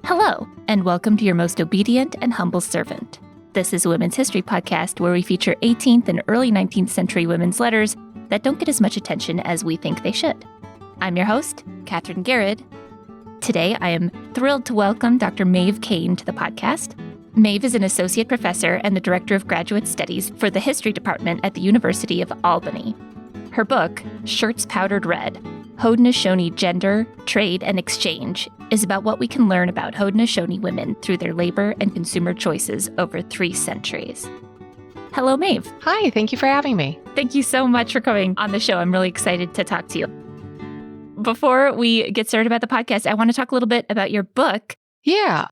Hello, and welcome to your most obedient and humble servant. This is a women's history podcast where we feature 18th and early 19th century women's letters that don't get as much attention as we think they should. I'm your host, Kathryn Gehred. Today, I am thrilled to welcome Dr. Maeve Kane to the podcast. Maeve is an associate professor and the director of graduate studies for the history department at the University of Albany. Her book, Shirts Powdered Red, Haudenosaunee Gender, Trade, and Exchange, is about what we can learn about Haudenosaunee women through their labor and consumer choices over 3 centuries. Hello, Maeve. Hi, thank you for having me. Thank you so much for coming on the show. I'm really excited to talk to you. Before we get started about the podcast, I want to talk a little bit about your book. Yeah.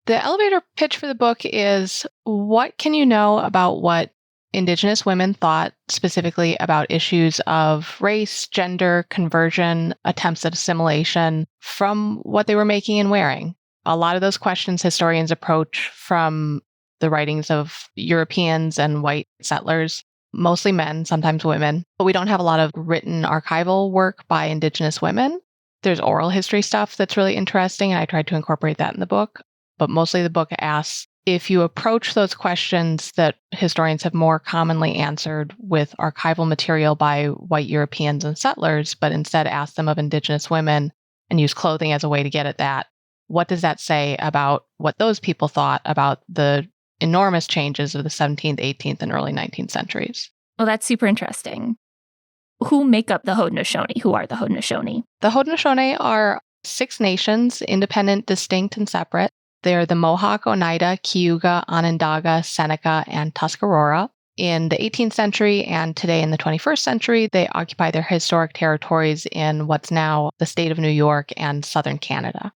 The elevator pitch for the book is, what can you know about what Indigenous women thought specifically about issues of race, gender, conversion, attempts at assimilation from what they were making and wearing? A lot of those questions historians approach from the writings of Europeans and white settlers, mostly men, sometimes women. But we don't have a lot of written archival work by Indigenous women. There's oral history stuff that's really interesting, and I tried to incorporate that in the book. But mostly the book asks, if you approach those questions that historians have more commonly answered with archival material by white Europeans and settlers, but instead ask them of Indigenous women and use clothing as a way to get at that, what does that say about what those people thought about the enormous changes of the 17th, 18th, and early 19th centuries? Well, that's super interesting. Who make up the Haudenosaunee? Who are the Haudenosaunee? The Haudenosaunee are 6 nations, independent, distinct, and separate. They're the Mohawk, Oneida, Cayuga, Onondaga, Seneca, and Tuscarora. In the 18th century and today in the 21st century, they occupy their historic territories in what's now the state of New York and southern Canada.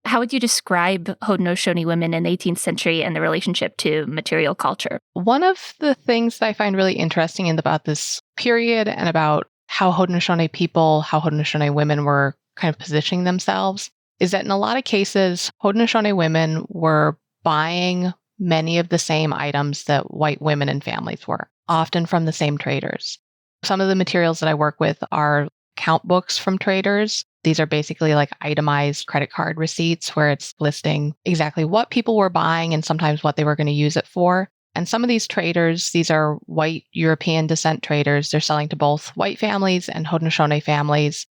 How would you describe Haudenosaunee women in the 18th century and the relationship to material culture? One of the things that I find really interesting about this period and about how Haudenosaunee people, how Haudenosaunee women were kind of positioning themselves is that in a lot of cases, Haudenosaunee women were buying many of the same items that white women and families were, often from the same traders. Some of the materials that I work with are count books from traders. These are basically like itemized credit card receipts where it's listing exactly what people were buying and sometimes what they were going to use it for. And some of these traders, these are white European descent traders. They're selling to both white families and Haudenosaunee families.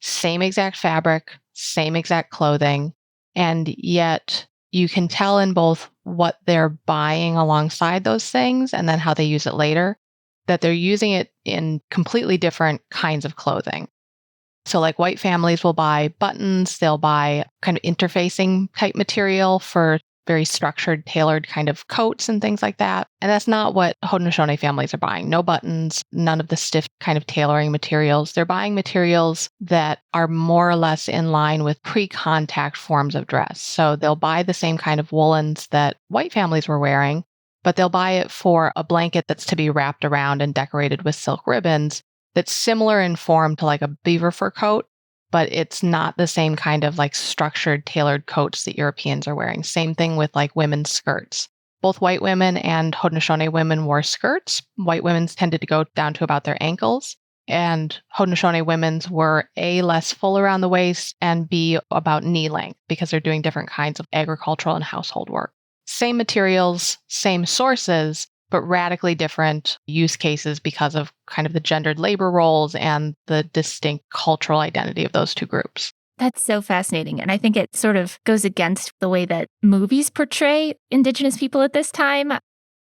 Same exact fabric, same exact clothing, and yet you can tell in both what they're buying alongside those things and then how they use it later, that they're using it in completely different kinds of clothing. So like white families will buy buttons, they'll buy kind of interfacing type material for very structured, tailored kind of coats and things like that. And that's not what Haudenosaunee families are buying. No buttons, none of the stiff kind of tailoring materials. They're buying materials that are more or less in line with pre-contact forms of dress. So they'll buy the same kind of woolens that white families were wearing, but they'll buy it for a blanket that's to be wrapped around and decorated with silk ribbons that's similar in form to like a beaver fur coat, but it's not the same kind of like structured, tailored coats that Europeans are wearing. Same thing with like women's skirts. Both white women and Haudenosaunee women wore skirts. White women's tended to go down to about their ankles, and Haudenosaunee women's were A, less full around the waist, and B, about knee length because they're doing different kinds of agricultural and household work. Same materials, same sources, but radically different use cases because of kind of the gendered labor roles and the distinct cultural identity of those two groups. That's so fascinating. And I think it sort of goes against the way that movies portray Indigenous people at this time.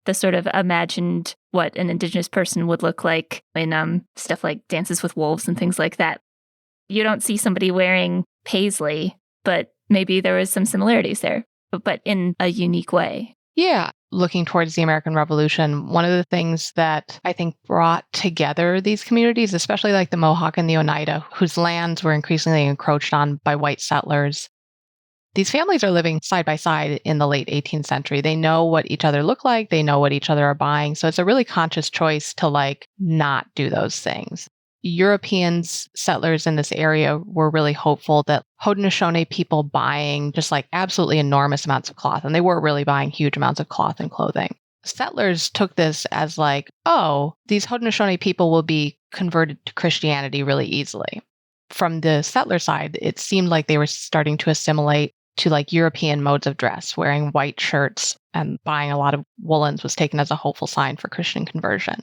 The sort of imagined what an Indigenous person would look like in stuff like Dances with Wolves and things like that. You don't see somebody wearing paisley, but maybe there was some similarities there, but in a unique way. Yeah. Looking towards the American Revolution, one of the things that I think brought together these communities, especially like the Mohawk and the Oneida, whose lands were increasingly encroached on by white settlers, these families are living side by side in the late 18th century. They know what each other look like. They know what each other are buying. So it's a really conscious choice to like not do those things. Europeans, settlers in this area were really hopeful that Haudenosaunee people buying just like absolutely enormous amounts of cloth, and they were really buying huge amounts of cloth and clothing. Settlers took this as like, oh, these Haudenosaunee people will be converted to Christianity really easily. From the settler side, it seemed like they were starting to assimilate to like European modes of dress. Wearing white shirts and buying a lot of woolens was taken as a hopeful sign for Christian conversion.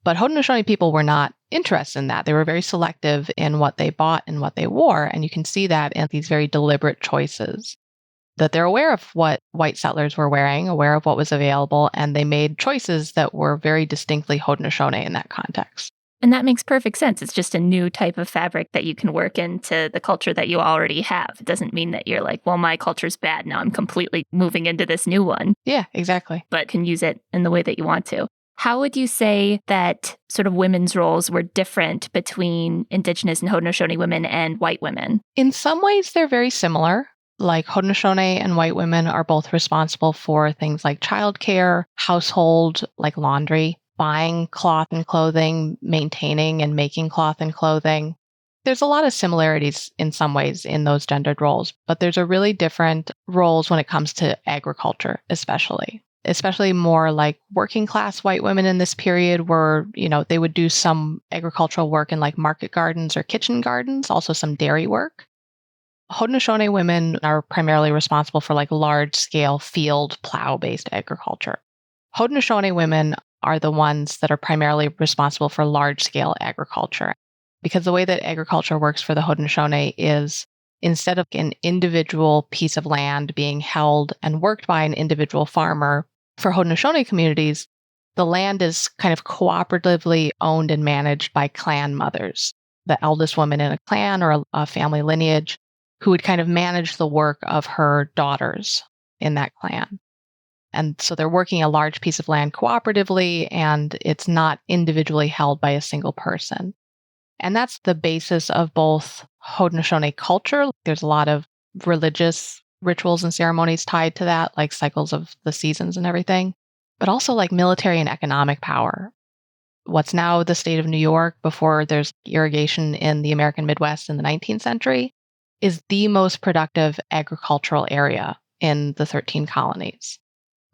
But Haudenosaunee people were not interested in that. They were very selective in what they bought and what they wore. And you can see that in these very deliberate choices, that they're aware of what white settlers were wearing, aware of what was available, and they made choices that were very distinctly Haudenosaunee in that context. And that makes perfect sense. It's just a new type of fabric that you can work into the culture that you already have. It doesn't mean that you're like, well, my culture's bad now, I'm completely moving into this new one. Yeah, exactly. But can use it in the way that you want to. How would you say that sort of women's roles were different between Indigenous and Haudenosaunee women and white women? In some ways, they're very similar. Like Haudenosaunee and white women are both responsible for things like childcare, household, like laundry, buying cloth and clothing, maintaining and making cloth and clothing. There's a lot of similarities in some ways in those gendered roles, but there's a really different roles when it comes to agriculture, especially more like working class white women in this period were, they would do some agricultural work in like market gardens or kitchen gardens, also some dairy work. Haudenosaunee women are primarily responsible for like large scale field plow based agriculture. Haudenosaunee women are the ones that are primarily responsible for large scale agriculture. Because the way that agriculture works for the Haudenosaunee is instead of an individual piece of land being held and worked by an individual farmer, for Haudenosaunee communities, the land is kind of cooperatively owned and managed by clan mothers, the eldest woman in a clan or a family lineage, who would kind of manage the work of her daughters in that clan. And so they're working a large piece of land cooperatively, and it's not individually held by a single person. And that's the basis of both Haudenosaunee culture. There's a lot of religious rituals and ceremonies tied to that, like cycles of the seasons and everything, but also like military and economic power. What's now the state of New York, before there's irrigation in the American Midwest in the 19th century, is the most productive agricultural area in the 13 colonies.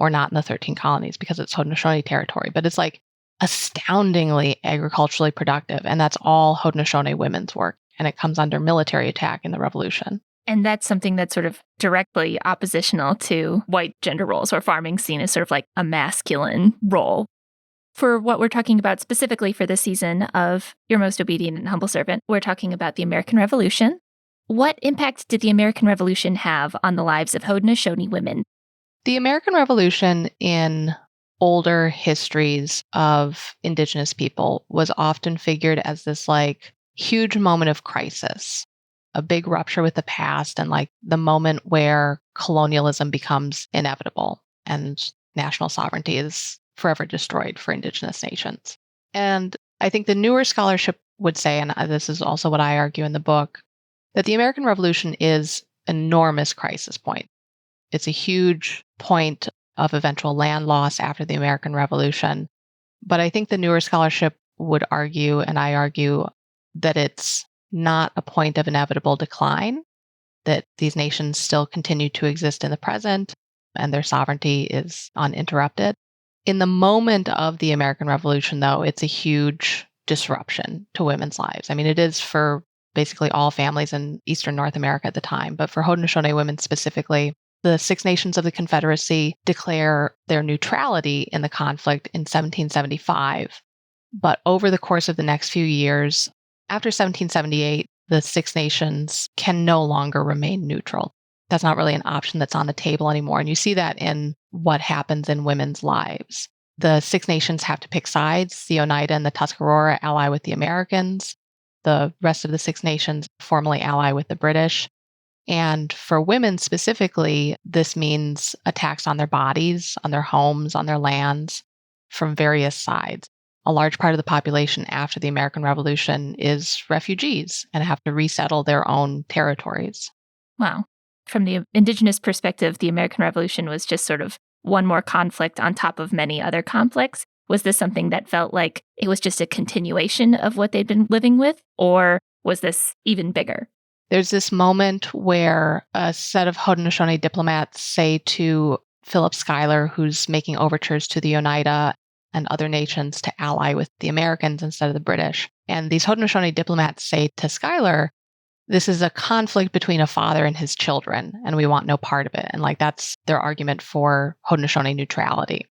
Or not in the 13 colonies because it's Haudenosaunee territory, but it's like astoundingly agriculturally productive. And that's all Haudenosaunee women's work. And it comes under military attack in the revolution. And that's something that's sort of directly oppositional to white gender roles, where farming's seen as sort of like a masculine role. For what we're talking about specifically for this season of Your Most Obedient and Humble Servant, we're talking about the American Revolution. What impact did the American Revolution have on the lives of Haudenosaunee women? The American Revolution in older histories of Indigenous people was often figured as this like huge moment of crisis, a big rupture with the past, and like the moment where colonialism becomes inevitable and national sovereignty is forever destroyed for Indigenous nations. And I think the newer scholarship would say, and this is also what I argue in the book, that the American Revolution is an enormous crisis point. It's a huge point of eventual land loss after the American Revolution. But I think the newer scholarship would argue, and I argue, that it's not a point of inevitable decline, that these nations still continue to exist in the present and their sovereignty is uninterrupted. In the moment of the American Revolution, though, it's a huge disruption to women's lives. I mean, it is for basically all families in Eastern North America at the time, but for Haudenosaunee women specifically, the Six Nations of the Confederacy declare their neutrality in the conflict in 1775. But over the course of the next few years, after 1778, the Six Nations can no longer remain neutral. That's not really an option that's on the table anymore. And you see that in what happens in women's lives. The Six Nations have to pick sides. The Oneida and the Tuscarora ally with the Americans. The rest of the Six Nations formally ally with the British. And for women specifically, this means attacks on their bodies, on their homes, on their lands from various sides. A large part of the population after the American Revolution is refugees and have to resettle their own territories. Wow. From the Indigenous perspective, the American Revolution was just sort of one more conflict on top of many other conflicts. Was this something that felt like it was just a continuation of what they'd been living with, or was this even bigger? There's this moment where a set of Haudenosaunee diplomats say to Philip Schuyler, who's making overtures to the Oneida and other nations to ally with the Americans instead of the British. And these Haudenosaunee diplomats say to Schuyler this is a conflict between a father and his children, and we want no part of it. And like that's their argument for Haudenosaunee neutrality.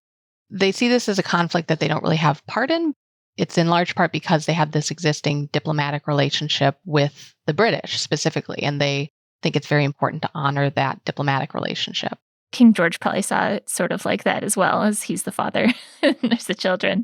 They see this as a conflict that they don't really have part in. It's in large part because they have this existing diplomatic relationship with the British specifically, and they think it's very important to honor that diplomatic relationship. King George probably saw it sort of like that as well, as he's the father and there's the children.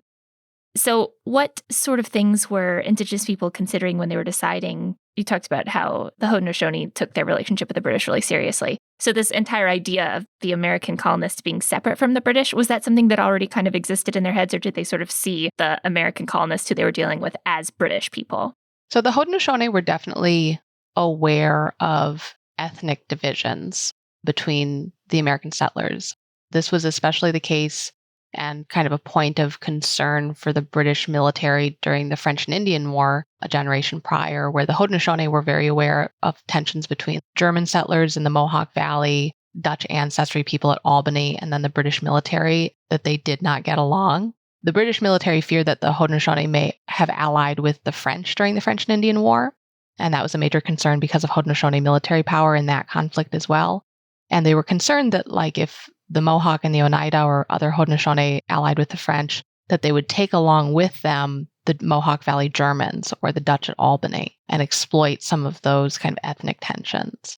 So what sort of things were Indigenous people considering when they were deciding? You talked about how the Haudenosaunee took their relationship with the British really seriously. So this entire idea of the American colonists being separate from the British, was that something that already kind of existed in their heads, or did they sort of see the American colonists who they were dealing with as British people? So the Haudenosaunee were definitely aware of ethnic divisions between the American settlers. This was especially the case and kind of a point of concern for the British military during the French and Indian War a generation prior, where the Haudenosaunee were very aware of tensions between German settlers in the Mohawk Valley, Dutch ancestry people at Albany, and then the British military, that they did not get along. The British military feared that the Haudenosaunee may have allied with the French during the French and Indian War, and that was a major concern because of Haudenosaunee military power in that conflict as well. And they were concerned that, like, if the Mohawk and the Oneida or other Haudenosaunee allied with the French, that they would take along with them the Mohawk Valley Germans or the Dutch at Albany and exploit some of those kind of ethnic tensions.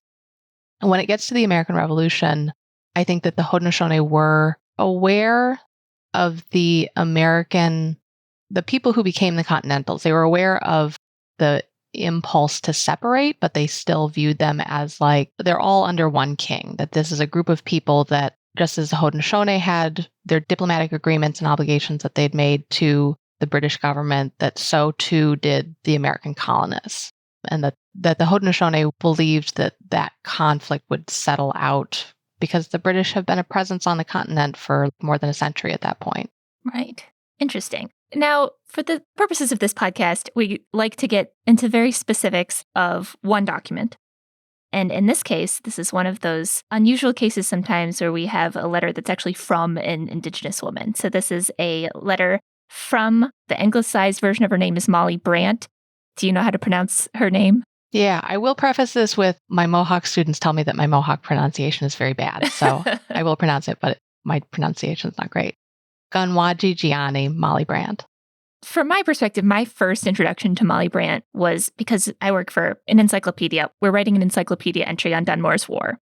And when it gets to the American Revolution, I think that the Haudenosaunee were aware of the people who became the Continentals. They were aware of the impulse to separate, but they still viewed them as like they're all under one king, that this is a group of people that, just as the Haudenosaunee had their diplomatic agreements and obligations that they'd made to the British government, that so too did the American colonists. And that the Haudenosaunee believed that that conflict would settle out because the British have been a presence on the continent for more than a century at that point. Right. Interesting. Now, for the purposes of this podcast, we like to get into very specifics of one document. And in this case, this is one of those unusual cases sometimes where we have a letter that's actually from an Indigenous woman. So this is a letter from the anglicized version of her name is Molly Brant. Do you know how to pronounce her name? Yeah, I will preface this with my Mohawk students tell me that my Mohawk pronunciation is very bad. So I will pronounce it, but my pronunciation is not great. Konwatsi'tsiaienni Molly Brant. From my perspective, my first introduction to Molly Brant was because I work for an encyclopedia. We're writing an encyclopedia entry on Dunmore's War.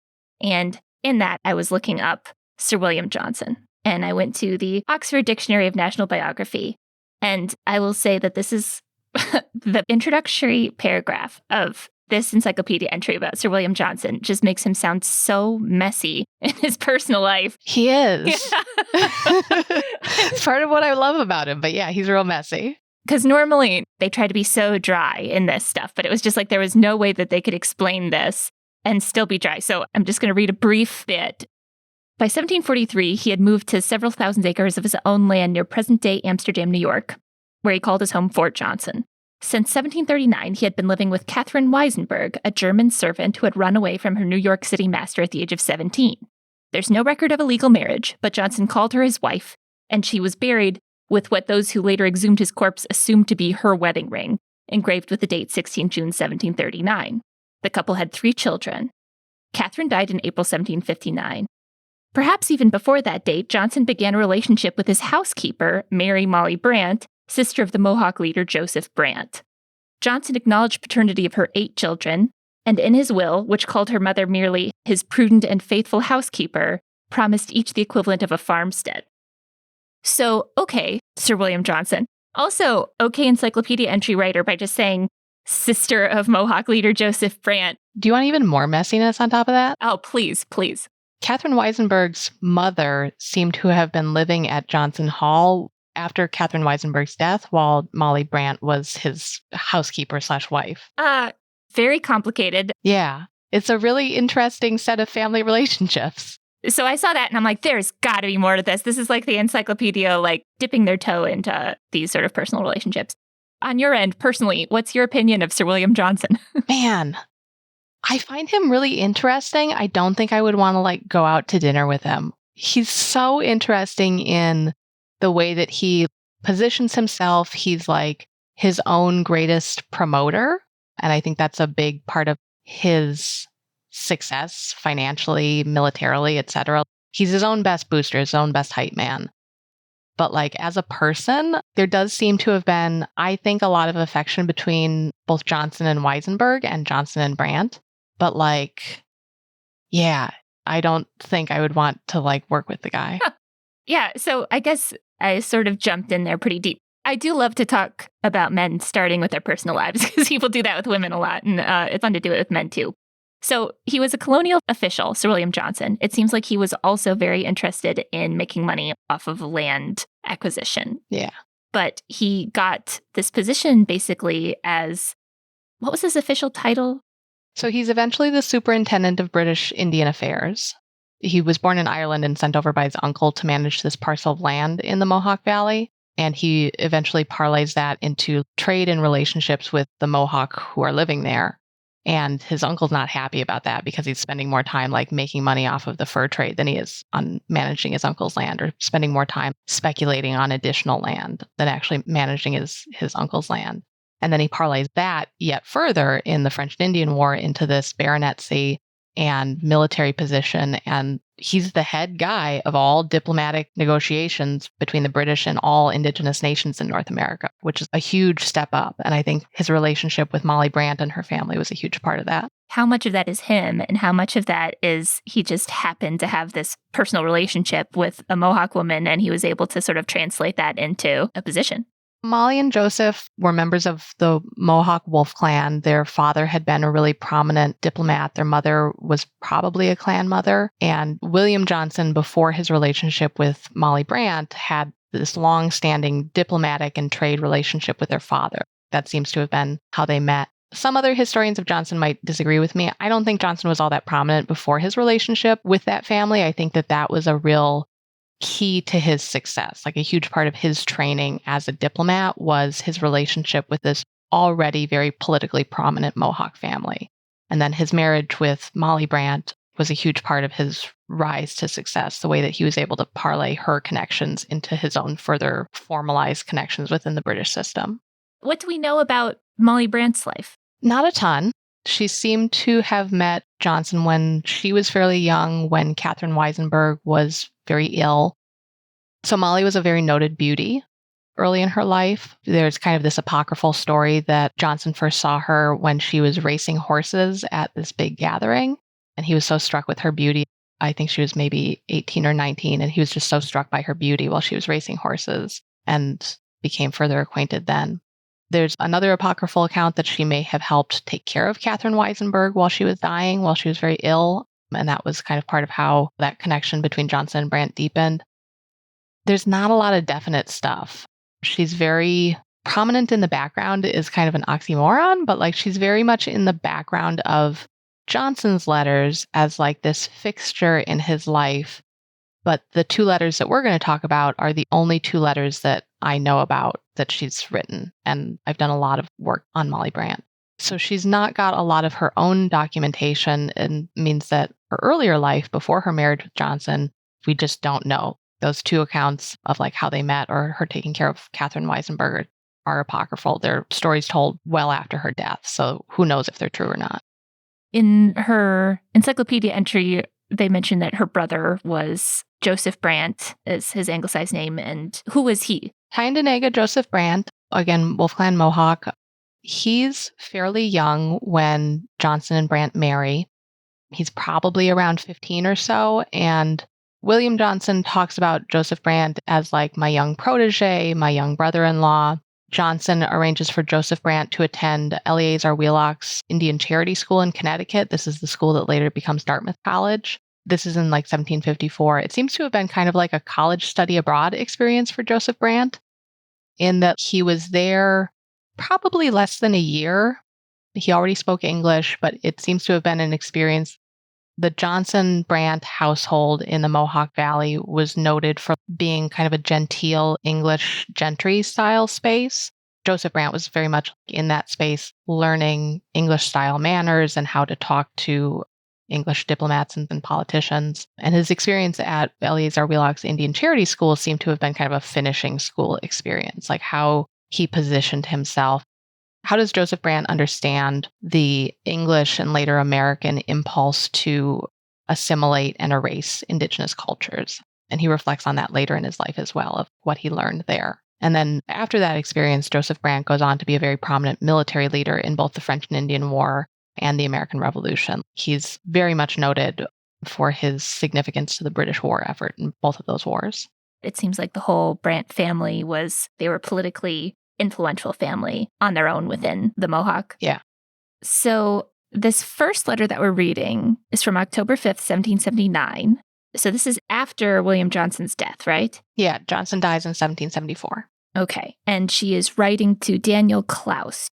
And in that, I was looking up Sir William Johnson. And I went to the Oxford Dictionary of National Biography. And I will say that this is the introductory paragraph of this encyclopedia entry about Sir William Johnson just makes him sound so messy in his personal life. He is. It's part of what I love about him. But yeah, he's real messy. Because normally they try to be so dry in this stuff, but it was just like there was no way that they could explain this and still be dry. So I'm just going to read a brief bit. By 1743, he had moved to several thousand acres of his own land near present-day Amsterdam, New York, where he called his home Fort Johnson. Since 1739, he had been living with Kathryn Weisenberg, a German servant who had run away from her New York City master at the age of 17. There's no record of a legal marriage, but Johnson called her his wife, and she was buried with what those who later exhumed his corpse assumed to be her wedding ring, engraved with the date 16 June 1739. The couple had 3 children. Kathryn died in April 1759. Perhaps even before that date, Johnson began a relationship with his housekeeper, Mary Molly Brant, sister of the Mohawk leader Joseph Brant. Johnson acknowledged paternity of her 8 children, and in his will, which called her mother merely his prudent and faithful housekeeper, promised each the equivalent of a farmstead. So, okay, Sir William Johnson. Also, okay encyclopedia entry writer by just saying, sister of Mohawk leader Joseph Brant. Do you want even more messiness on top of that? Oh, please, please. Kathryn Weisenberg's mother seemed to have been living at Johnson Hall after Kathryn Weisenberg's death, while Molly Brant was his housekeeper/wife. Very complicated. Yeah. It's a really interesting set of family relationships. So I saw that and I'm like, there's got to be more to this. This is like the encyclopedia, like dipping their toe into these sort of personal relationships. On your end, personally, what's your opinion of Sir William Johnson? Man, I find him really interesting. I don't think I would want to go out to dinner with him. He's so interesting in the way that he positions himself. He's like his own greatest promoter. And I think that's a big part of his success financially, militarily, etc. He's his own best booster, his own best hype man. But like as a person, there does seem to have been, I think, a lot of affection between both Johnson and Weisenberg and Johnson and Brant. But like, yeah, I don't think I would want to like work with the guy. Yeah, so I guess I sort of jumped in there pretty deep. I do love to talk about men starting with their personal lives because people do that with women a lot, and it's fun to do it with men too. So he was a colonial official, Sir William Johnson. It seems like he was also very interested in making money off of land acquisition. Yeah. But he got this position basically as, what was his official title? So he's eventually the superintendent of British Indian Affairs. He was born in Ireland and sent over by his uncle to manage this parcel of land in the Mohawk Valley. And he eventually parlays that into trade and relationships with the Mohawk who are living there. And his uncle's not happy about that because he's spending more time like making money off of the fur trade than he is on managing his uncle's land, or spending more time speculating on additional land than actually managing his uncle's land. And then he parlays that yet further in the French and Indian War into this baronetcy and military position. And he's the head guy of all diplomatic negotiations between the British and all Indigenous nations in North America, which is a huge step up. And I think his relationship with Molly Brant and her family was a huge part of that. How much of that is him and how much of that is he just happened to have this personal relationship with a Mohawk woman and he was able to sort of translate that into a position? Molly and Joseph were members of the Mohawk Wolf Clan. Their father had been a really prominent diplomat. Their mother was probably a clan mother. And William Johnson, before his relationship with Molly Brant, had this long-standing diplomatic and trade relationship with their father. That seems to have been how they met. Some other historians of Johnson might disagree with me. I don't think Johnson was all that prominent before his relationship with that family. I think that was a real key to his success. Like a huge part of his training as a diplomat was his relationship with this already very politically prominent Mohawk family. And then his marriage with Molly Brant was a huge part of his rise to success, the way that he was able to parlay her connections into his own further formalized connections within the British system. What do we know about Molly Brant's life? Not a ton. She seemed to have met Johnson when she was fairly young, when Kathryn Weisenberg was very ill. So Molly was a very noted beauty early in her life. There's kind of this apocryphal story that Johnson first saw her when she was racing horses at this big gathering. And he was so struck with her beauty. I think she was maybe 18 or 19. And he was just so struck by her beauty while she was racing horses and became further acquainted then. There's another apocryphal account that she may have helped take care of Kathryn Weisenberg while she was dying, while she was very ill. And that was kind of part of how that connection between Johnson and Brant deepened. There's not a lot of definite stuff. She's very prominent in the background is kind of an oxymoron, but like she's very much in the background of Johnson's letters as like this fixture in his life. But the two letters that we're going to talk about are the only two letters that I know about that she's written. And I've done a lot of work on Molly Brant. So she's not got a lot of her own documentation, and means that her earlier life before her marriage with Johnson, we just don't know. Those two accounts of like how they met or her taking care of Kathryn Weisenberg are apocryphal. They're stories told well after her death. So who knows if they're true or not. In her encyclopedia entry, they mentioned that her brother was Joseph Brant, is his anglicized name. And who was he? Haudenosaunee Joseph Brant, again, Wolf Clan Mohawk. He's fairly young when Johnson and Brant marry. He's probably around 15 or so. And William Johnson talks about Joseph Brant as like my young protege, my young brother-in-law. Johnson arranges for Joseph Brant to attend Eleazar Wheelock's Indian Charity School in Connecticut. This is the school that later becomes Dartmouth College. This is in like 1754. It seems to have been kind of like a college study abroad experience for Joseph Brant, in that he was there probably less than a year. He already spoke English, but it seems to have been an experience. The Johnson-Brant household in the Mohawk Valley was noted for being kind of a genteel English gentry-style space. Joseph Brant was very much in that space, learning English-style manners and how to talk to English diplomats and politicians. And his experience at Eleazar Wheelock's Indian Charity School seemed to have been kind of a finishing school experience, like how he positioned himself. how does Joseph Brant understand the English and later American impulse to assimilate and erase Indigenous cultures? And he reflects on that later in his life as well, of what he learned there. And then after that experience, Joseph Brant goes on to be a very prominent military leader in both the French and Indian War and the American Revolution. He's very much noted for his significance to the British war effort in both of those wars. It seems like the whole Brant family they were politically influential family on their own within the Mohawk. Yeah. So this first letter that we're reading is from October 5th, 1779. So this is after William Johnson's death, right? Yeah, Johnson dies in 1774. Okay. And she is writing to Daniel Claus.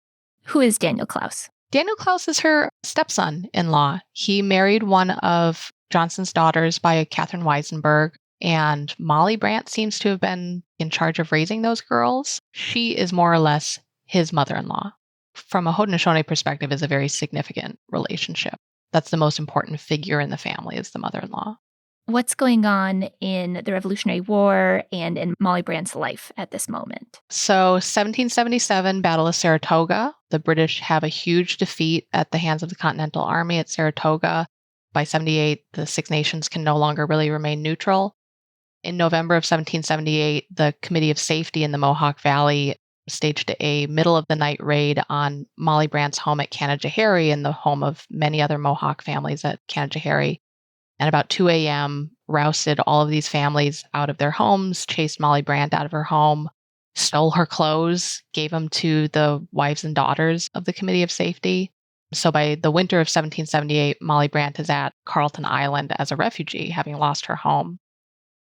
Who is Daniel Claus? Daniel Claus is her stepson-in-law. He married one of Johnson's daughters by Kathryn Weisenberg, and Molly Brant seems to have been in charge of raising those girls. She is more or less his mother-in-law. From a Haudenosaunee perspective, is a very significant relationship. That's the most important figure in the family, is the mother-in-law. What's going on in the Revolutionary War and in Molly Brant's life at this moment? So 1777, Battle of Saratoga. The British have a huge defeat at the hands of the Continental Army at Saratoga. By 78, the Six Nations can no longer really remain neutral. In November of 1778, the Committee of Safety in the Mohawk Valley staged a middle-of-the-night raid on Molly Brant's home at Kane and Gerhred and the home of many other Mohawk families at Kane and Gerhred. And about 2 a.m., rousted all of these families out of their homes, chased Molly Brant out of her home, stole her clothes, gave them to the wives and daughters of the Committee of Safety. So by the winter of 1778, Molly Brant is at Carleton Island as a refugee, having lost her home.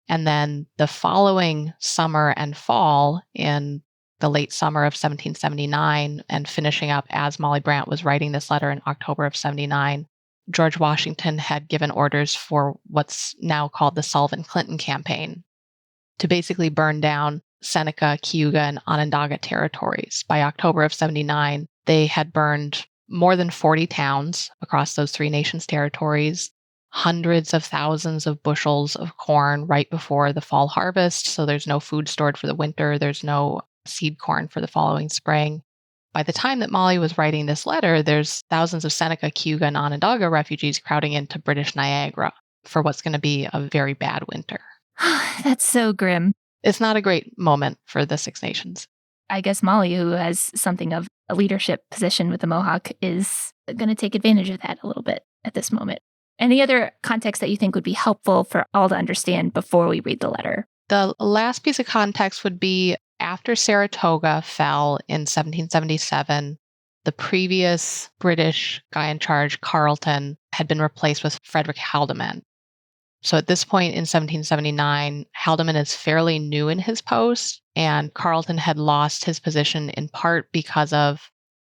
And then the following summer and fall, in the late summer of 1779, and finishing up as Molly Brant was writing this letter in October of 79, George Washington had given orders for what's now called the Sullivan-Clinton campaign to basically burn down Seneca, Cayuga, and Onondaga territories. By October of 79, they had burned more than 40 towns across those three nations' territories, hundreds of thousands of bushels of corn right before the fall harvest. So there's no food stored for the winter. There's no seed corn for the following spring. By the time that Molly was writing this letter, there's thousands of Seneca, Cayuga, and Onondaga refugees crowding into British Niagara for what's going to be a very bad winter. That's so grim. It's not a great moment for the Six Nations. I guess Molly, who has something of a leadership position with the Mohawk, is going to take advantage of that a little bit at this moment. Any other context that you think would be helpful for all to understand before we read the letter? The last piece of context would be after Saratoga fell in 1777, the previous British guy in charge, Carleton, had been replaced with Frederick Haldimand. So at this point in 1779, Haldimand is fairly new in his post, and Carleton had lost his position in part because of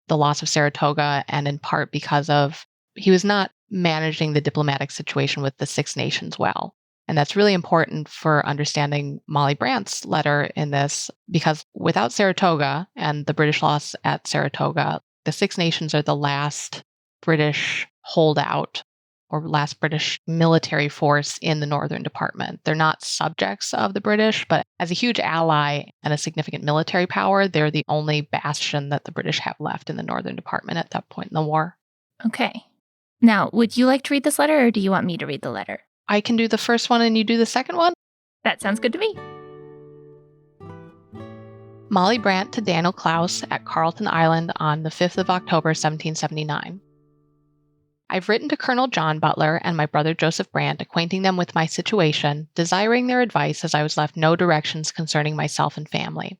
the loss of Saratoga and in part because of he was not managing the diplomatic situation with the Six Nations well. And that's really important for understanding Molly Brant's letter in this, because without Saratoga and the British loss at Saratoga, the Six Nations are the last British holdout or last British military force in the Northern Department. They're not subjects of the British, but as a huge ally and a significant military power, they're the only bastion that the British have left in the Northern Department at that point in the war. Okay. Now, would you like to read this letter, or do you want me to read the letter? I can do the first one and you do the second one? That sounds good to me. Molly Brant to Daniel Claus at Carleton Island on the 5th of October, 1779. I've written to Colonel John Butler and my brother Joseph Brant, acquainting them with my situation, desiring their advice as I was left no directions concerning myself and family.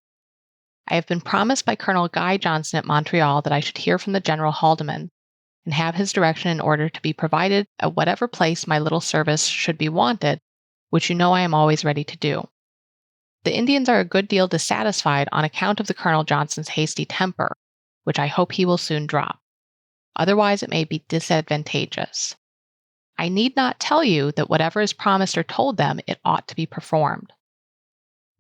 I have been promised by Colonel Guy Johnson at Montreal that I should hear from the General Haldimand and have his direction in order to be provided at whatever place my little service should be wanted, which you know I am always ready to do. The Indians are a good deal dissatisfied on account of the Colonel Johnson's hasty temper, which I hope he will soon drop. Otherwise it may be disadvantageous. I need not tell you that whatever is promised or told them, it ought to be performed.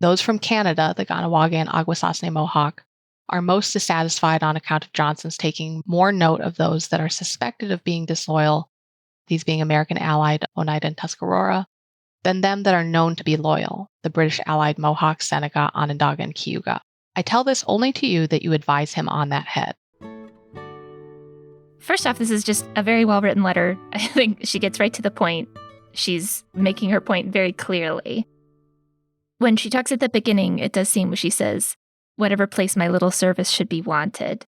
Those from Canada, the Ganawagé and Akwesasne Mohawk, are most dissatisfied on account of Johnson's taking more note of those that are suspected of being disloyal, these being American allied Oneida and Tuscarora, than them that are known to be loyal, the British allied Mohawk, Seneca, Onondaga, and Cayuga. I tell this only to you that you advise him on that head. First off, this is just a very well-written letter. I think she gets right to the point. She's making her point very clearly. When she talks at the beginning, it does seem, she says, whatever place my little service should be wanted.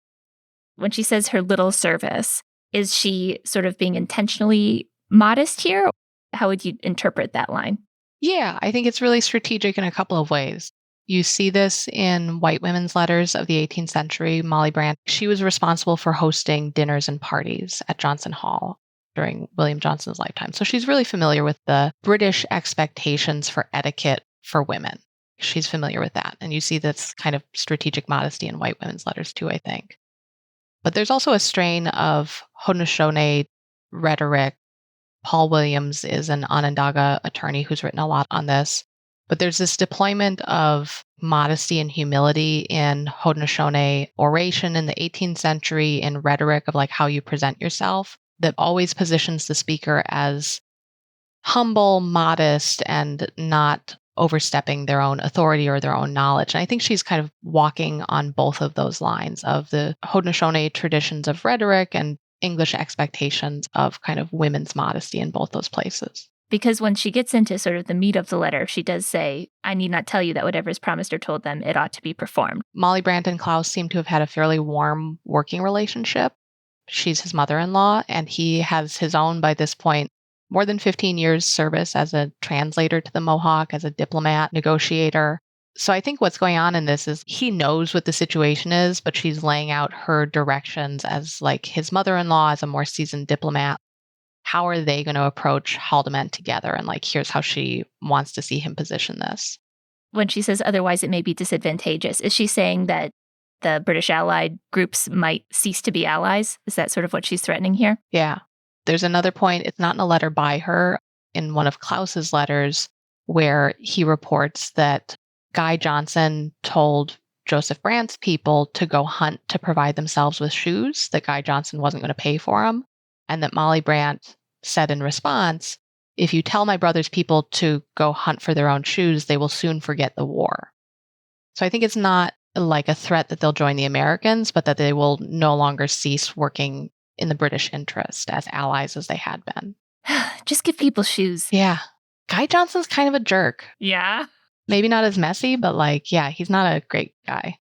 When she says her little service, is she sort of being intentionally modest here? How would you interpret that line? Yeah, I think it's really strategic in a couple of ways. You see this in white women's letters of the 18th century. Molly Brant, she was responsible for hosting dinners and parties at Johnson Hall during William Johnson's lifetime. So she's really familiar with the British expectations for etiquette for women. She's familiar with that. And you see this kind of strategic modesty in white women's letters too, I think. But there's also a strain of Haudenosaunee rhetoric. Paul Williams is an Onondaga attorney who's written a lot on this. But there's this deployment of modesty and humility in Haudenosaunee oration in the 18th century, in rhetoric of like how you present yourself, that always positions the speaker as humble, modest, and not overstepping their own authority or their own knowledge. And I think she's kind of walking on both of those lines of the Haudenosaunee traditions of rhetoric and English expectations of kind of women's modesty in both those places. Because when she gets into sort of the meat of the letter, she does say, I need not tell you that whatever is promised or told them, it ought to be performed. Molly Brant and Claus seem to have had a fairly warm working relationship. She's his mother-in-law, and he has his own, by this point, more than 15 years service as a translator to the Mohawk, as a diplomat, negotiator. So I think what's going on in this is he knows what the situation is, but she's laying out her directions as like his mother-in-law, as a more seasoned diplomat. How are they going to approach Haldimand together? And like, here's how she wants to see him position this. When she says otherwise it may be disadvantageous, is she saying that the British allied groups might cease to be allies? Is that sort of what she's threatening here? Yeah. There's another point. It's not in a letter by her. In one of Claus's letters, where he reports that Guy Johnson told Joseph Brant's people to go hunt to provide themselves with shoes, that Guy Johnson wasn't going to pay for them. And that Molly Brant said in response, if you tell my brother's people to go hunt for their own shoes, they will soon forget the war. So I think it's not like a threat that they'll join the Americans, but that they will no longer cease working in the British interest as allies as they had been. Just give people shoes. Yeah. Guy Johnson's kind of a jerk. Yeah. Maybe not as messy, but like, yeah, he's not a great guy.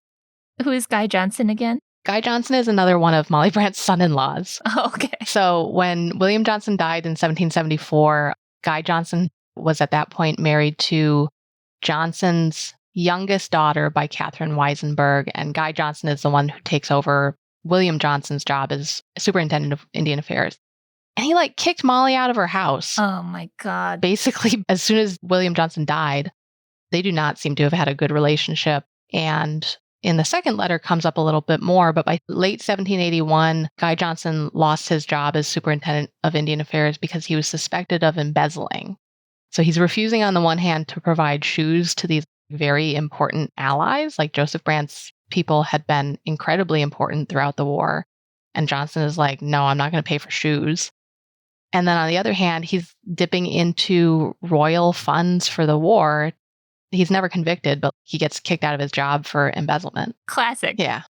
Who is Guy Johnson again? Guy Johnson is another one of Molly Brant's son-in-laws. Oh, okay. So when William Johnson died in 1774, Guy Johnson was at that point married to Johnson's youngest daughter by Kathryn Weisenberg, and Guy Johnson is the one who takes over William Johnson's job as superintendent of Indian Affairs. And he like kicked Molly out of her house. Oh my God. Basically, as soon as William Johnson died, they do not seem to have had a good relationship. And in the second letter comes up a little bit more, but by late 1781, Guy Johnson lost his job as superintendent of Indian Affairs because he was suspected of embezzling. So he's refusing on the one hand to provide shoes to these very important allies, like Joseph Brant's people had been incredibly important throughout the war. And Johnson is like, no, I'm not going to pay for shoes. And then on the other hand, he's dipping into royal funds for the war. He's never convicted, but he gets kicked out of his job for embezzlement. Classic. Yeah.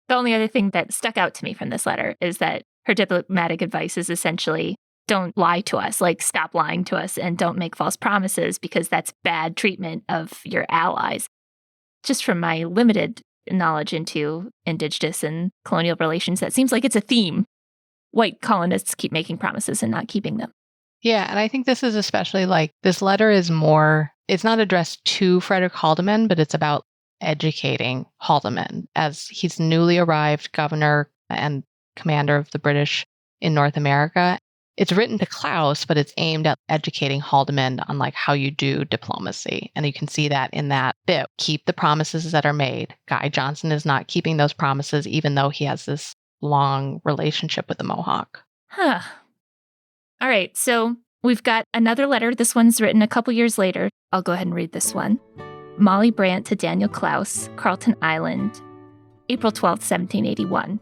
The only other thing that stuck out to me from this letter is that her diplomatic advice is essentially, don't lie to us, like stop lying to us and don't make false promises because that's bad treatment of your allies. Just from my limited knowledge into Indigenous and colonial relations, that seems like it's a theme. White colonists keep making promises and not keeping them. Yeah, and I think this is especially like, this letter is more, it's not addressed to Frederick Haldimand, but it's about educating Haldimand as he's newly arrived governor and commander of the British in North America. It's written to Claus, but it's aimed at educating Haldimand on like how you do diplomacy. And you can see that in that bit. Keep the promises that are made. Guy Johnson is not keeping those promises, even though he has this long relationship with the Mohawk. Huh. All right, so we've got another letter. This one's written a couple years later. I'll go ahead and read this one. Molly Brant to Daniel Claus, Carlton Island, April 12th, 1781.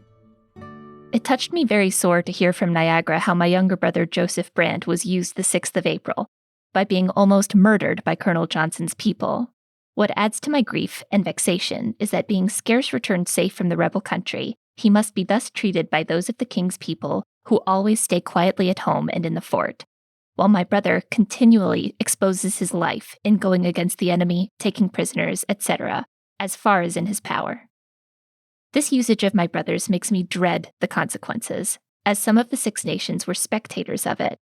It touched me very sore to hear from Niagara how my younger brother Joseph Brant was used the 6th of April, by being almost murdered by Colonel Johnson's people. What adds to my grief and vexation is that being scarce returned safe from the rebel country, he must be thus treated by those of the king's people who always stay quietly at home and in the fort, while my brother continually exposes his life in going against the enemy, taking prisoners, etc., as far as in his power. This usage of my brothers makes me dread the consequences, as some of the Six Nations were spectators of it,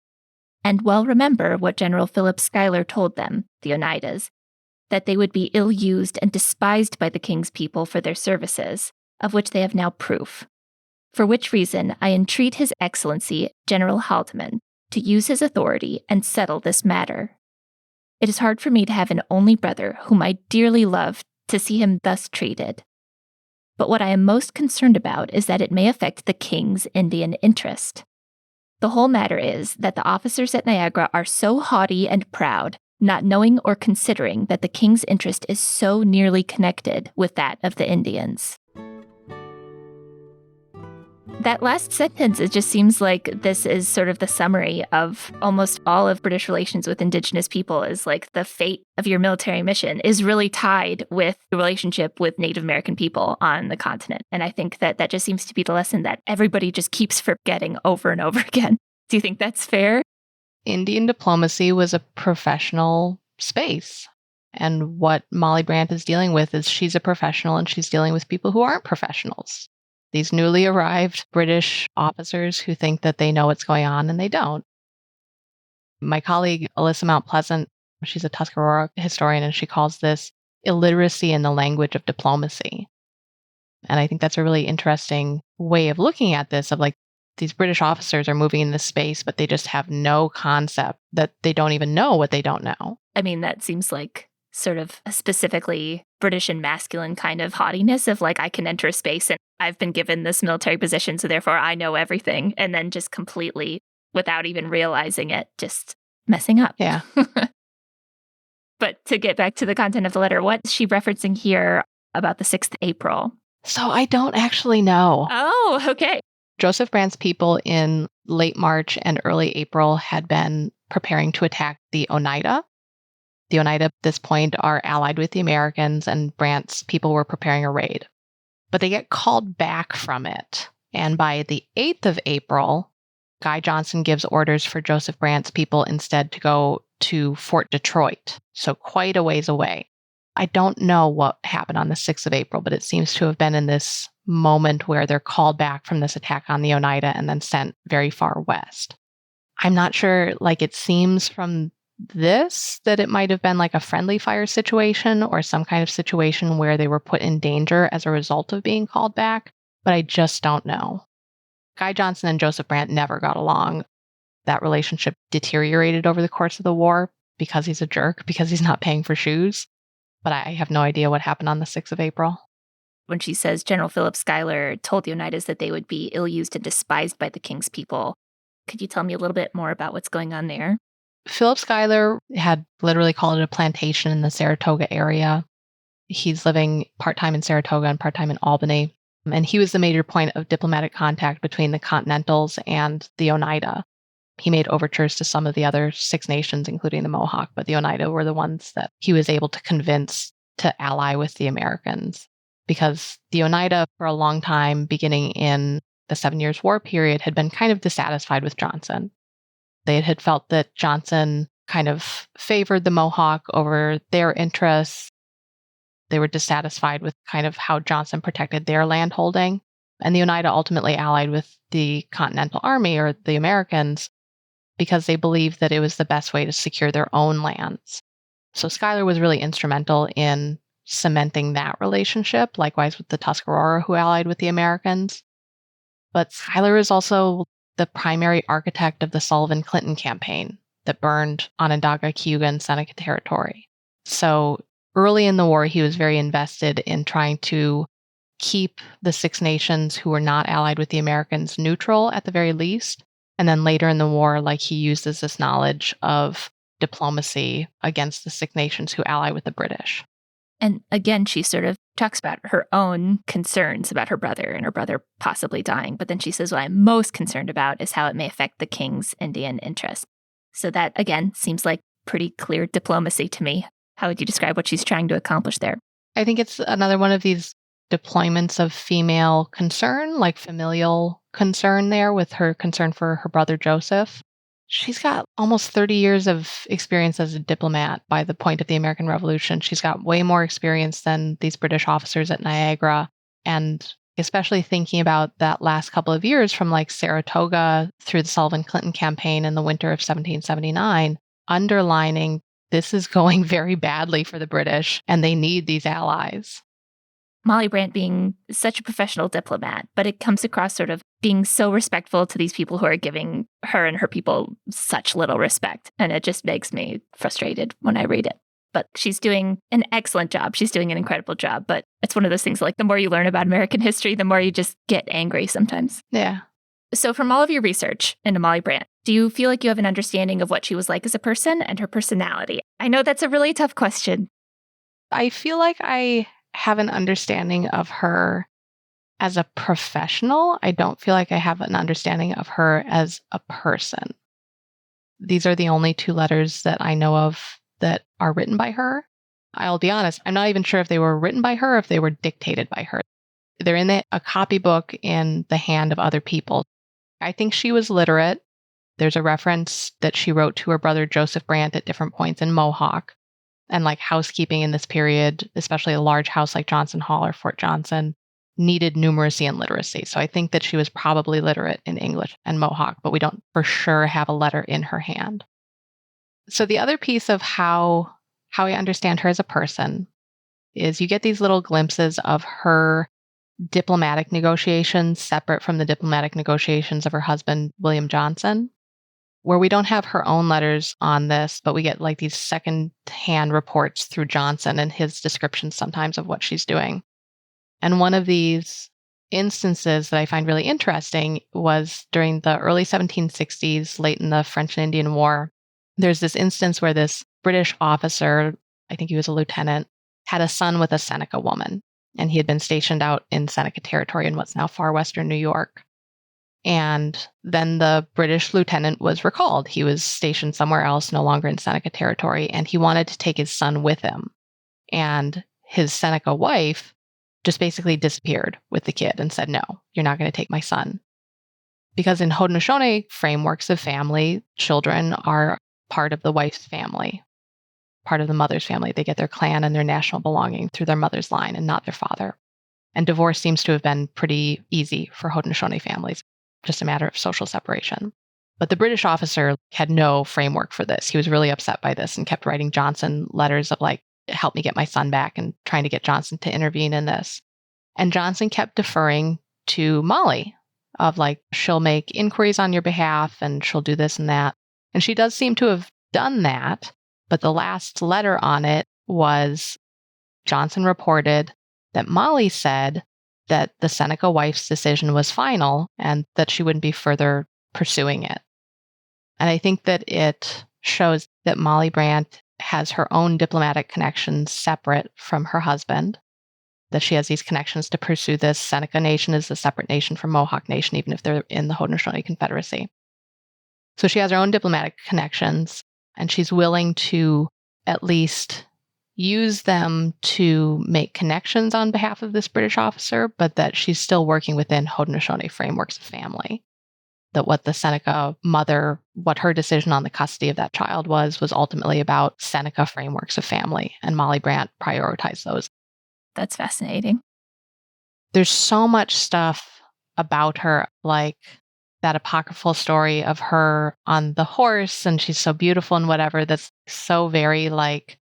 and well remember what General Philip Schuyler told them, the Oneidas, that they would be ill-used and despised by the king's people for their services, of which they have now proof. For which reason I entreat His Excellency, General Haldeman, to use his authority and settle this matter. It is hard for me to have an only brother whom I dearly love to see him thus treated. But what I am most concerned about is that it may affect the king's Indian interest. The whole matter is that the officers at Niagara are so haughty and proud, not knowing or considering that the king's interest is so nearly connected with that of the Indians. That last sentence, it just seems like this is sort of the summary of almost all of British relations with Indigenous people, is like the fate of your military mission is really tied with the relationship with Native American people on the continent. And I think that that just seems to be the lesson that everybody just keeps forgetting over and over again. Do you think that's fair? Indian diplomacy was a professional space. And what Molly Brant is dealing with is she's a professional and she's dealing with people who aren't professionals. These newly arrived British officers who think that they know what's going on and they don't. My colleague, Alyssa Mount Pleasant, she's a Tuscarora historian, and she calls this illiteracy in the language of diplomacy. And I think that's a really interesting way of looking at this, of like these British officers are moving in this space, but they just have no concept that they don't even know what they don't know. I mean, that seems like sort of a specifically British and masculine kind of haughtiness of like, I can enter a space and I've been given this military position, so therefore I know everything. And then just completely, without even realizing it, just messing up. Yeah. But to get back to the content of the letter, what's she referencing here about the 6th April? So I don't actually know. Oh, okay. Joseph Brant's people in late March and early April had been preparing to attack the Oneida. The Oneida at this point are allied with the Americans, and Brant's people were preparing a raid. But they get called back from it. And by the 8th of April, Guy Johnson gives orders for Joseph Brant's people instead to go to Fort Detroit, so quite a ways away. I don't know what happened on the 6th of April, but it seems to have been in this moment where they're called back from this attack on the Oneida and then sent very far west. I'm not sure, like it seems from this that it might have been like a friendly fire situation or some kind of situation where they were put in danger as a result of being called back, but I just don't know. Guy Johnson and Joseph Brant never got along. That relationship deteriorated over the course of the war because he's a jerk, because he's not paying for shoes. But I have no idea what happened on the 6th of April. When she says General Philip Schuyler told the Oneidas that they would be ill-used and despised by the king's people, could you tell me a little bit more about what's going on there? Philip Schuyler had literally called it a plantation in the Saratoga area. He's living part-time in Saratoga and part-time in Albany. And he was the major point of diplomatic contact between the Continentals and the Oneida. He made overtures to some of the other Six Nations, including the Mohawk, but the Oneida were the ones that he was able to convince to ally with the Americans. Because the Oneida, for a long time, beginning in the 7 Years' War period, had been kind of dissatisfied with Johnson. They had felt that Johnson kind of favored the Mohawk over their interests. They were dissatisfied with kind of how Johnson protected their landholding. And the Oneida ultimately allied with the Continental Army, or the Americans, because they believed that it was the best way to secure their own lands. So Schuyler was really instrumental in cementing that relationship, likewise with the Tuscarora, who allied with the Americans. But Schuyler is also the primary architect of the Sullivan-Clinton campaign that burned Onondaga, Cayuga, and Seneca territory. So early in the war, he was very invested in trying to keep the Six Nations who were not allied with the Americans neutral at the very least. And then later in the war, like he uses this knowledge of diplomacy against the Six Nations who ally with the British. And again, she sort of talks about her own concerns about her brother and her brother possibly dying. But then she says, what I'm most concerned about is how it may affect the king's Indian interest. So that, again, seems like pretty clear diplomacy to me. How would you describe what she's trying to accomplish there? I think it's another one of these deployments of female concern, like familial concern there with her concern for her brother Joseph. She's got almost 30 years of experience as a diplomat by the point of the American Revolution. She's got way more experience than these British officers at Niagara. And especially thinking about that last couple of years from like Saratoga through the Sullivan Clinton campaign in the winter of 1779, underlining this is going very badly for the British and they need these allies. Molly Brant being such a professional diplomat, but it comes across sort of being so respectful to these people who are giving her and her people such little respect. And it just makes me frustrated when I read it. But she's doing an excellent job. She's doing an incredible job. But it's one of those things like the more you learn about American history, the more you just get angry sometimes. Yeah. So from all of your research into Molly Brant, do you feel like you have an understanding of what she was like as a person and her personality? I know that's a really tough question. I feel like I have an understanding of her as a professional. I don't feel like I have an understanding of her as a person. These are the only 2 letters that I know of that are written by her. I'll be honest, I'm not even sure if they were written by her or if they were dictated by her. They're in a copybook in the hand of other people. I think she was literate. There's a reference that she wrote to her brother Joseph Brant at different points in Mohawk. And like housekeeping in this period, especially a large house like Johnson Hall or Fort Johnson, needed numeracy and literacy. So I think that she was probably literate in English and Mohawk, but we don't for sure have a letter in her hand. So the other piece of how I understand her as a person is you get these little glimpses of her diplomatic negotiations separate from the diplomatic negotiations of her husband, William Johnson, where we don't have her own letters on this, but we get like these second-hand reports through Johnson and his descriptions sometimes of what she's doing. And one of these instances that I find really interesting was during the early 1760s, late in the French and Indian War. There's this instance where this British officer, I think he was a lieutenant, had a son with a Seneca woman, and he had been stationed out in Seneca territory in what's now far western New York. And then the British lieutenant was recalled. He was stationed somewhere else, no longer in Seneca territory, and he wanted to take his son with him. And his Seneca wife just basically disappeared with the kid and said, no, you're not going to take my son. Because in Haudenosaunee frameworks of family, children are part of the wife's family, part of the mother's family. They get their clan and their national belonging through their mother's line and not their father. And divorce seems to have been pretty easy for Haudenosaunee families, just a matter of social separation. But the British officer had no framework for this. He was really upset by this and kept writing Johnson letters of like, help me get my son back, and trying to get Johnson to intervene in this. And Johnson kept deferring to Molly of like, she'll make inquiries on your behalf and she'll do this and that. And she does seem to have done that. But the last letter on it was Johnson reported that Molly said that the Seneca wife's decision was final and that she wouldn't be further pursuing it. And I think that it shows that Molly Brant has her own diplomatic connections separate from her husband, that she has these connections to pursue this. Seneca Nation is a separate nation from Mohawk Nation, even if they're in the Haudenosaunee Confederacy. So she has her own diplomatic connections, and she's willing to at least use them to make connections on behalf of this British officer, but that she's still working within Haudenosaunee frameworks of family. That what the Seneca mother, what her decision on the custody of that child was ultimately about Seneca frameworks of family, and Molly Brant prioritized those. That's fascinating. There's so much stuff about her, like that apocryphal story of her on the horse, and she's so beautiful and whatever, that's so very like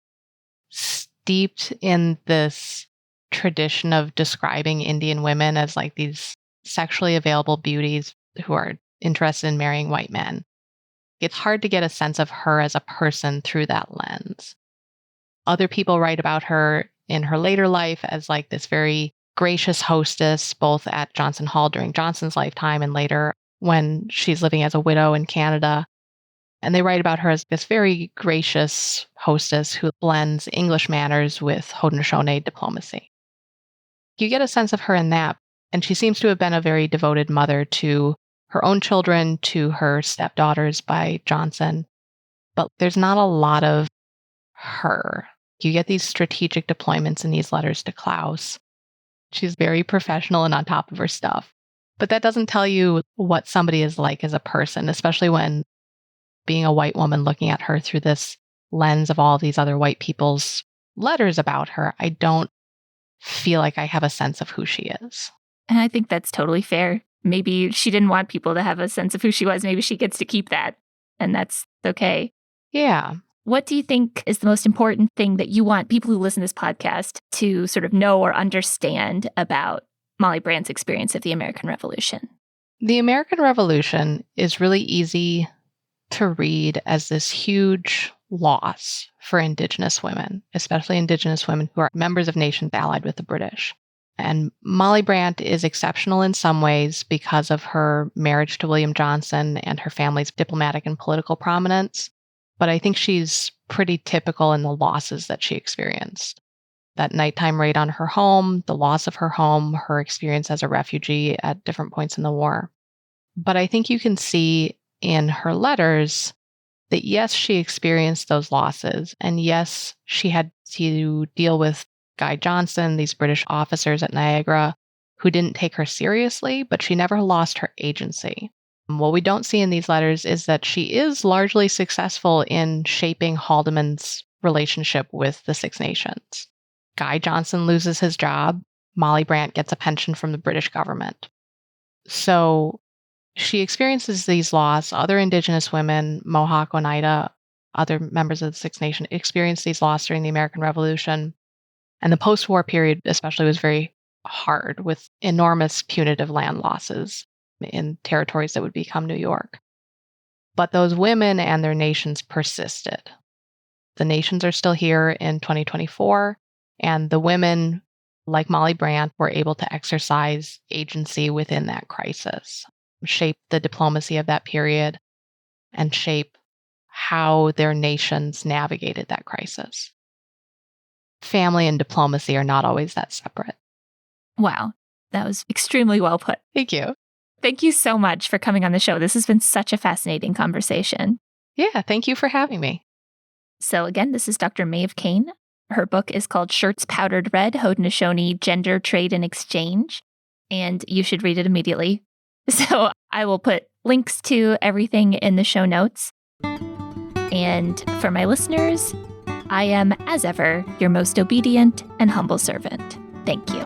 steeped in this tradition of describing Indian women as like these sexually available beauties who are interested in marrying white men. It's hard to get a sense of her as a person through that lens. Other people write about her in her later life as like this very gracious hostess, both at Johnson Hall during Johnson's lifetime and later when she's living as a widow in Canada. And they write about her as this very gracious hostess who blends English manners with Haudenosaunee diplomacy. You get a sense of her in that, and she seems to have been a very devoted mother to her own children, to her stepdaughters by Johnson. But there's not a lot of her. You get these strategic deployments in these letters to Claus. She's very professional and on top of her stuff. But that doesn't tell you what somebody is like as a person, especially when being a white woman looking at her through this lens of all these other white people's letters about her. I don't feel like I have a sense of who she is. And I think that's totally fair. Maybe she didn't want people to have a sense of who she was. Maybe she gets to keep that, and that's okay. Yeah. What do you think is the most important thing that you want people who listen to this podcast to sort of know or understand about Molly Brant's experience of the American Revolution? The American Revolution is really easy to read as this huge loss for Indigenous women, especially Indigenous women who are members of nations allied with the British. And Molly Brant is exceptional in some ways because of her marriage to William Johnson and her family's diplomatic and political prominence. But I think she's pretty typical in the losses that she experienced. That nighttime raid on her home, the loss of her home, her experience as a refugee at different points in the war. But I think you can see in her letters that yes, she experienced those losses. And yes, she had to deal with Guy Johnson, these British officers at Niagara who didn't take her seriously, but she never lost her agency. What we don't see in these letters is that she is largely successful in shaping Haldeman's relationship with the Six Nations. Guy Johnson loses his job. Molly Brant gets a pension from the British government. So she experiences these losses. Other Indigenous women, Mohawk, Oneida, other members of the Six Nations experienced these losses during the American Revolution. And the post-war period especially was very hard with enormous punitive land losses in territories that would become New York. But those women and their nations persisted. The nations are still here in 2024, and the women, like Molly Brant, were able to exercise agency within that crisis, shape the diplomacy of that period, and shape how their nations navigated that crisis. Family and diplomacy are not always that separate. Wow, that was extremely well put. Thank you. Thank you so much for coming on the show. This has been such a fascinating conversation. Yeah, thank you for having me. So again, this is Dr. Maeve Kane. Her book is called Shirts Powdered Red, Haudenosaunee Gender, Trade, and Exchange. And you should read it immediately. So I will put links to everything in the show notes. And for my listeners, I am, as ever, your most obedient and humble servant. Thank you.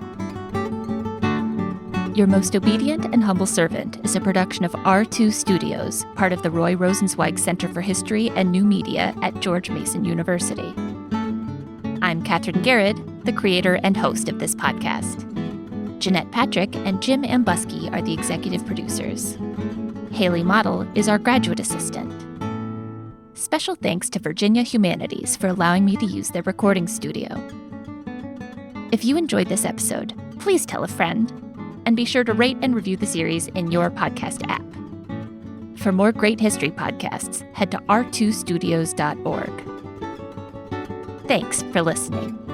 Your Most Obedient and Humble Servant is a production of R2 Studios, part of the Roy Rosenzweig Center for History and New Media at George Mason University. I'm Kathryn Gehred, the creator and host of this podcast. Jeanette Patrick and Jim Ambuski are the executive producers. Haley Model is our graduate assistant. Special thanks to Virginia Humanities for allowing me to use their recording studio. If you enjoyed this episode, please tell a friend, and be sure to rate and review the series in your podcast app. For more great history podcasts, head to r2studios.org. Thanks for listening.